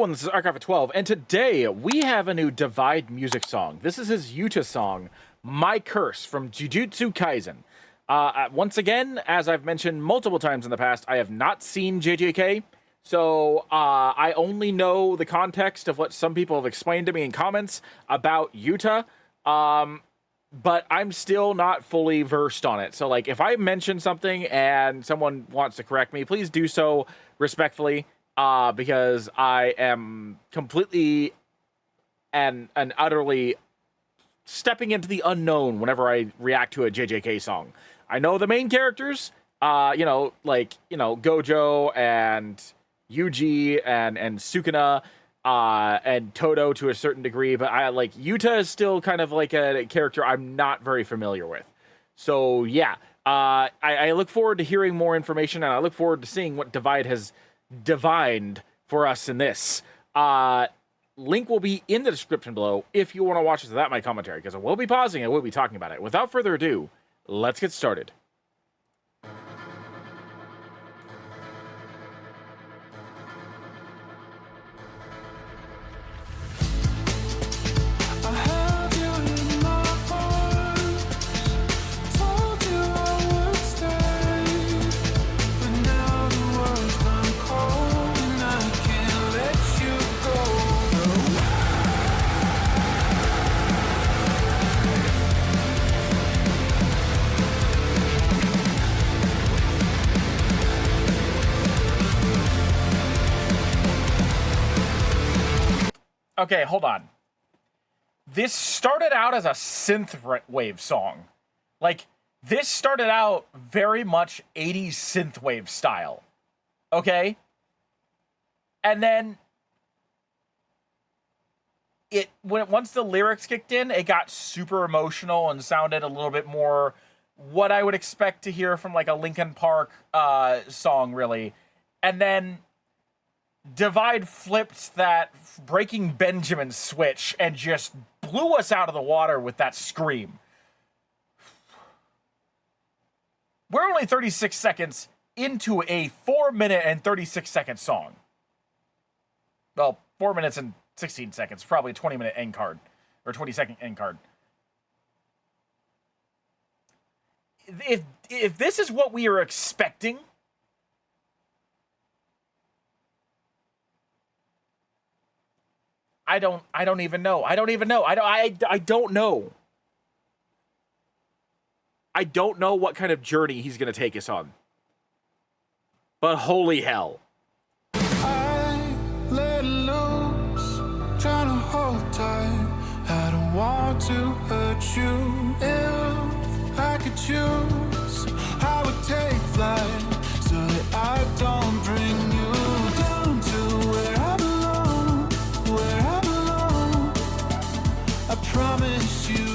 everyone, this is Archive of 12, and today we have a new Divide music song. This is his Yuta song, My Curse, from Jujutsu Kaisen. Once again, as I've mentioned multiple times in the past, I have not seen JJK, so I only know the context of what some people have explained to me in comments about Yuta, but I'm still not fully versed on it. So, like, if I mention something and someone wants to correct me, please do so respectfully. Because I am completely and utterly stepping into the unknown whenever I react to a JJK song. I know the main characters, Gojo and Yuji and Sukuna, and Todo to a certain degree, but Yuta is still kind of like a character I'm not very familiar with. So yeah, I look forward to hearing more information, and I look forward to seeing what Divide has divined for us in this. Link will be in the description below if you want to watch this without my commentary, because I will be pausing and I will be talking about it. Without further ado, let's get started. Okay, hold on. This started out as a synthwave song. Like, this started out very much 80s synthwave style. Okay? And then once the lyrics kicked in, it got super emotional and sounded a little bit more what I would expect to hear from like a Linkin Park song, really. And then Divide flipped that Breaking Benjamin switch and just blew us out of the water with that scream. We're only 36 seconds into a 4-minute and 36-second song. Well, 4 minutes and 16 seconds, probably a 20-minute end card, or 20-second end card. If this is what we are expecting, I don't even know. I don't know. I don't know what kind of journey he's going to take us on. But holy hell. I let loose, trying to hold tight. I don't want to hurt you. If I could choose, I would take flight so that I don't bring you down to where I belong, where I belong. I promise you.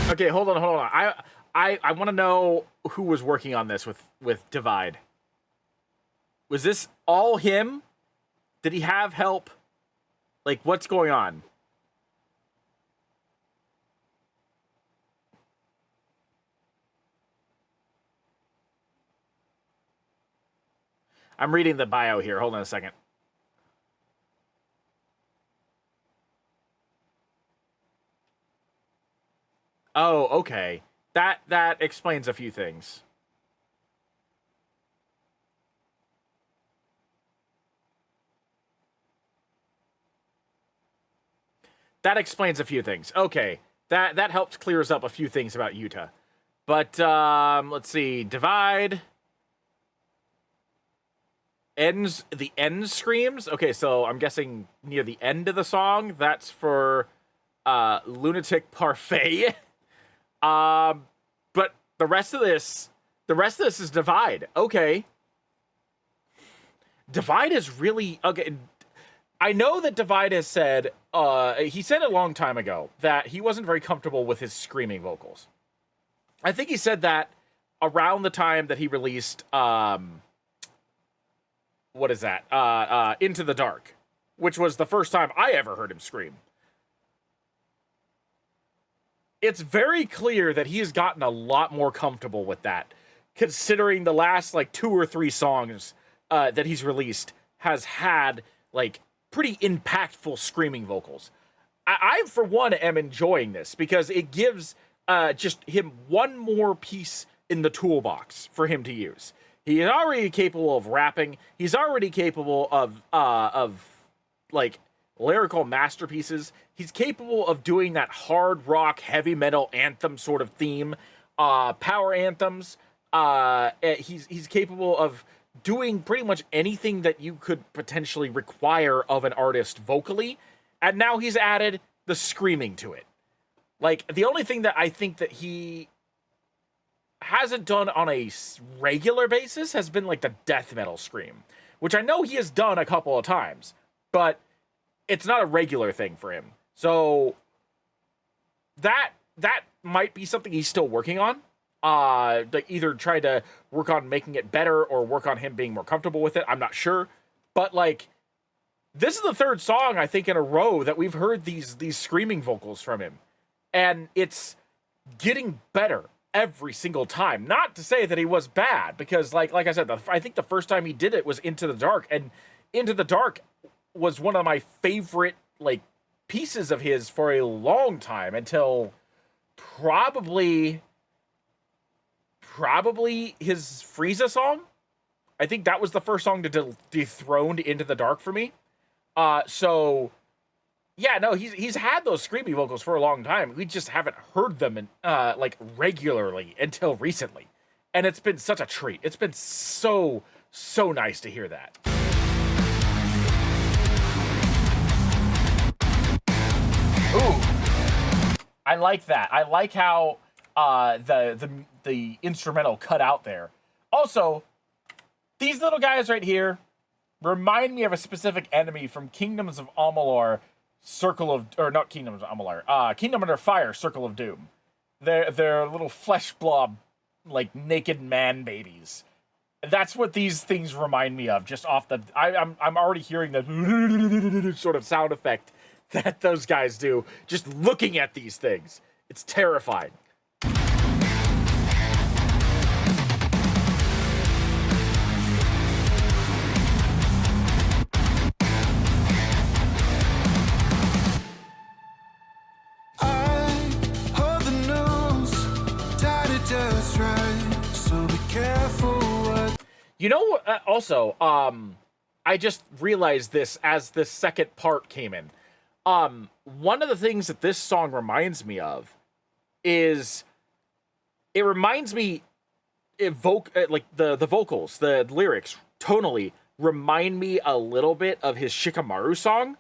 Okay, hold on. I want to know who was working on this with Divide. Was this all him? Did he have help? Like, what's going on? I'm reading the bio here. Hold on a second. Oh, okay. That explains a few things. That explains a few things. Okay. That helps clears up a few things about Yuta. But let's see. Divide ends the end screams. Okay, so I'm guessing near the end of the song. That's for Lunatic Parfait. But the rest of this is Divide. Okay. Divide is really okay. I know that Divide has said he said a long time ago that he wasn't very comfortable with his screaming vocals. I think he said that around the time that he released what is that? Into the Dark, which was the first time I ever heard him scream. It's very clear that he has gotten a lot more comfortable with that, considering the last like 2 or 3 songs that he's released has had like pretty impactful screaming vocals. I for one am enjoying this because it gives just him one more piece in the toolbox for him to use. He is already capable of rapping. He's already capable of like lyrical masterpieces. He's capable of doing that hard rock, heavy metal anthem sort of theme, power anthems. He's capable of doing pretty much anything that you could potentially require of an artist vocally. And now he's added the screaming to it. Like, the only thing that I think that he hasn't done on a regular basis has been like the death metal scream, which I know he has done a couple of times, but it's not a regular thing for him. So that might be something he's still working on. Like either try to work on making it better or work on him being more comfortable with it. I'm not sure, but like this is the 3rd song I think in a row that we've heard these screaming vocals from him, and it's getting better every single time. Not to say that he was bad, because like I said, I think the first time he did it was Into the Dark, and Into the Dark was one of my favorite like pieces of his for a long time, until probably his Frieza song. I think that was the first song to dethrone Into the Dark for me. So yeah, no, he's had those screamy vocals for a long time. We just haven't heard them in, like regularly until recently. And it's been such a treat. It's been so nice to hear that. Ooh. I like that. I like how the instrumental cut out there. Also, these little guys right here remind me of a specific enemy from Kingdoms of Amalur, not Kingdoms of Amalur, Kingdom Under Fire, Circle of Doom. They're little flesh blob, like naked man babies. That's what these things remind me of. Just off the, I'm already hearing the sort of sound effect that those guys do. Just looking at these things, it's terrifying. You know, also, I just realized this as the second part came in. One of the things that this song reminds me of is it reminds me like the vocals, the lyrics tonally remind me a little bit of his Shikamaru song,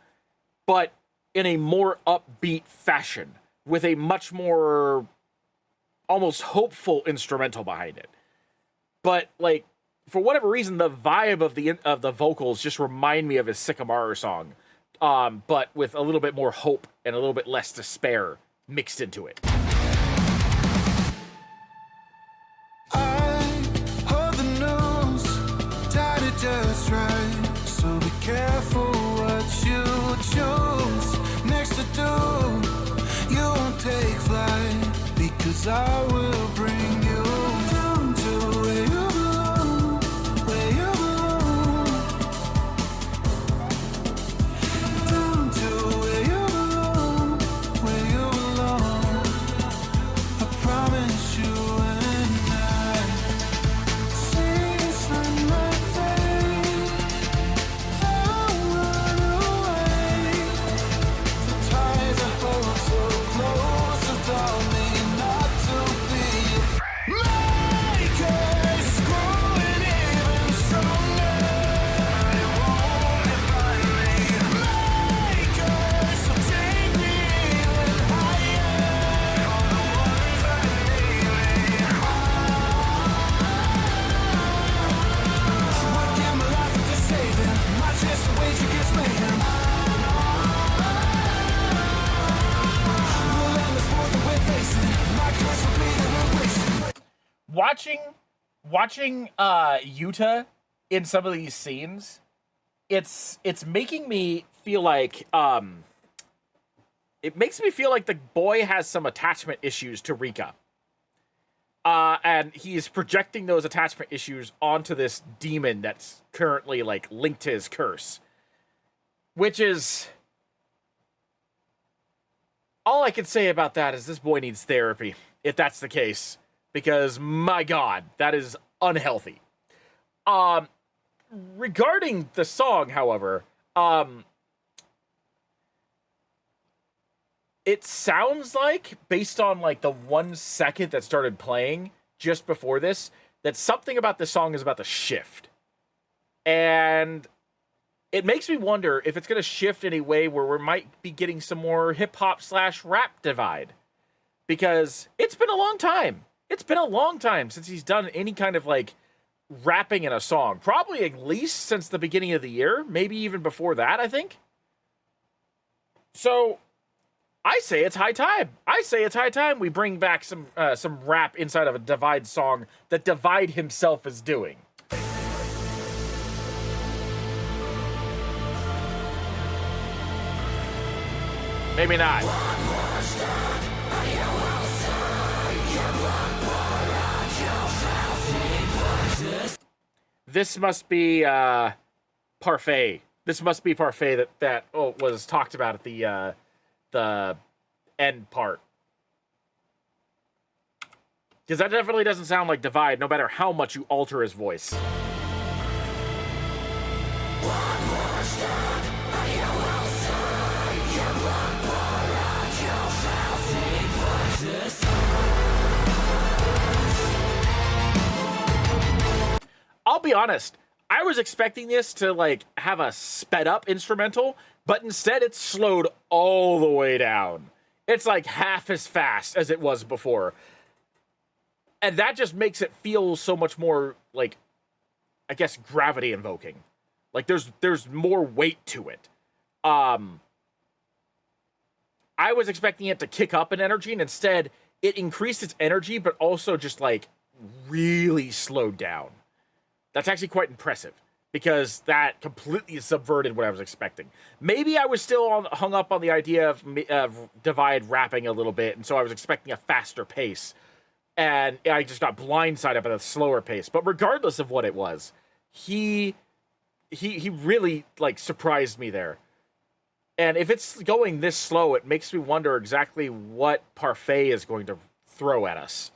but in a more upbeat fashion with a much more almost hopeful instrumental behind it. But like, for whatever reason, the vibe of the vocals just remind me of his Shikamaru song, but with a little bit more hope and a little bit less despair mixed into it. I heard the news, tied it just right, so be careful what you choose next to do. You won't take flight, because I will bring you down to where you belong, where you belong, down to where you belong, where you belong. watching Yuta in some of these scenes, it's making me feel like it makes me feel like the boy has some attachment issues to Rika. And he's projecting those attachment issues onto this demon that's currently, like, linked to his curse. Which is... all I can say about that is this boy needs therapy, if that's the case. Because, my God, that is unhealthy. Regarding the song, however, it sounds like, based on, like, the 1 second that started playing just before this, that something about this song is about to shift. And it makes me wonder if it's going to shift in a way where we might be getting some more hip-hop/rap divide. Because it's been a long time. It's been a long time since he's done any kind of, like, rapping in a song. Probably at least since the beginning of the year. Maybe even before that, I think. So... I say it's high time. I say it's high time we bring back some rap inside of a Divide song that Divide himself is doing. Maybe not. This must be Parfait. This must be Parfait that was talked about at the end part. Because that definitely doesn't sound like Divide, no matter how much you alter his voice. I'll be honest, I was expecting this to, like, have a sped up instrumental, but instead it's slowed all the way down. It's like half as fast as it was before. And that just makes it feel so much more, like, I guess, gravity invoking. Like, there's more weight to it. I was expecting it to kick up in energy, and instead it increased its energy, but also just, like, really slowed down. That's actually quite impressive, because that completely subverted what I was expecting. Maybe I was still hung up on the idea of Divide rapping a little bit, and so I was expecting a faster pace, and I just got blindsided by the slower pace. But regardless of what it was, he really, like, surprised me there. And if it's going this slow, it makes me wonder exactly what Parfait is going to throw at us.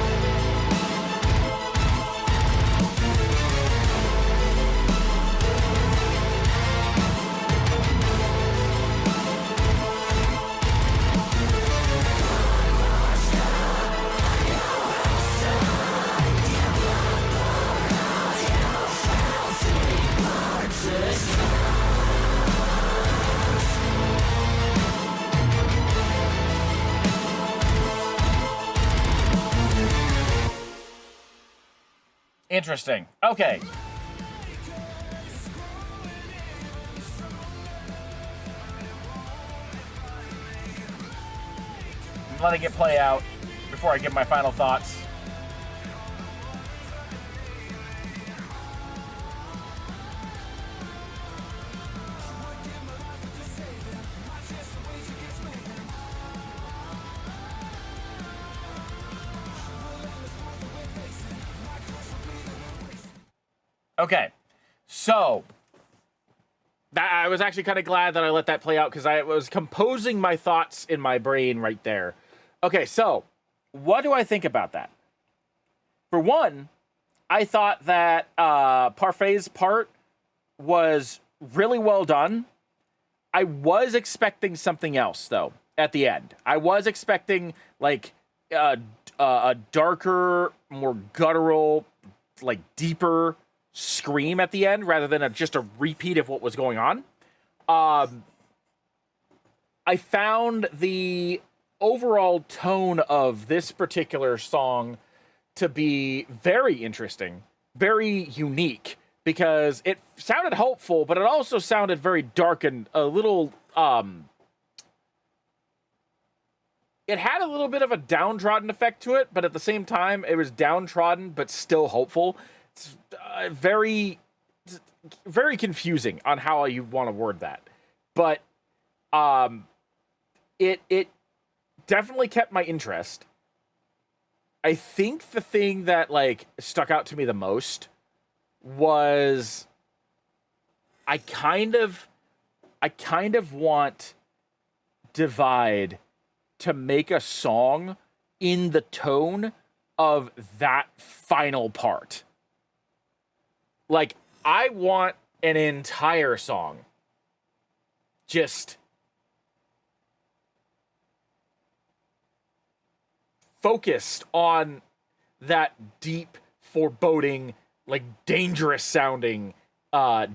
Interesting. Okay. I'm letting it play out before I give my final thoughts. Okay, so I was actually kind of glad that I let that play out because I was composing my thoughts in my brain right there. Okay, so what do I think about that? For one, I thought that Parfait's part was really well done. I was expecting something else, though, at the end. I was expecting, like, a darker, more guttural, like, deeper scream at the end rather than just a repeat of what was going on. I found the overall tone of this particular song to be very interesting, very unique, because it sounded hopeful, but it also sounded very dark and a little, it had a little bit of a downtrodden effect to it, but at the same time, it was downtrodden but still hopeful. It's very, very confusing on how you want to word that, but it definitely kept my interest. I think the thing that like stuck out to me the most was I kind of want Divide to make a song in the tone of that final part. Like, I want an entire song just focused on that deep, foreboding, like dangerous sounding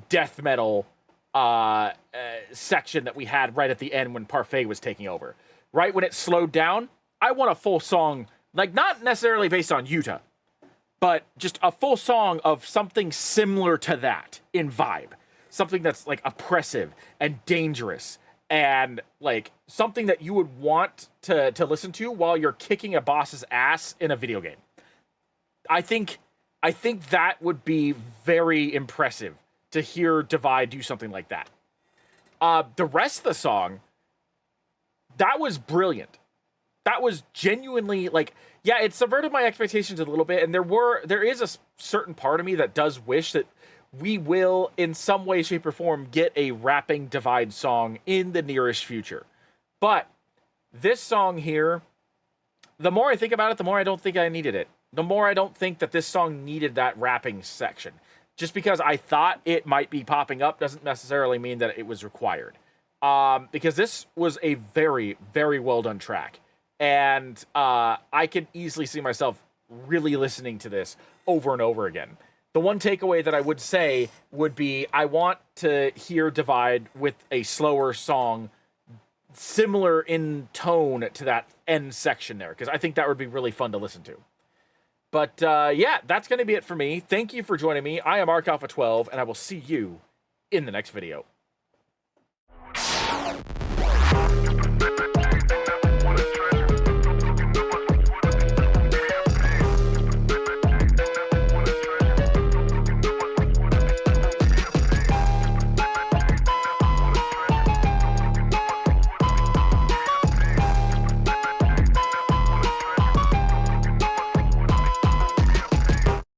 death metal section that we had right at the end when Parfait was taking over. Right when it slowed down, I want a full song, like not necessarily based on Yuta, but just a full song of something similar to that in vibe. Something that's like oppressive and dangerous and like something that you would want to listen to while you're kicking a boss's ass in a video game. I think that would be very impressive to hear Divide do something like that. The rest of the song, that was brilliant. That was genuinely like, yeah, it subverted my expectations a little bit, and there is a certain part of me that does wish that we will, in some way, shape, or form, get a rapping Divide song in the nearest future. But this song here, the more I think about it, the more I don't think I needed it. The more I don't think that this song needed that rapping section. Just because I thought it might be popping up doesn't necessarily mean that it was required. Because this was a very, very well done track. And I could easily see myself really listening to this over and over again. The one takeaway that I would say would be I want to hear Divide with a slower song similar in tone to that end section there, because I think that would be really fun to listen to. But yeah, that's going to be it for me. Thank you for joining me. I am ArcAlpha12, and I will see you in the next video.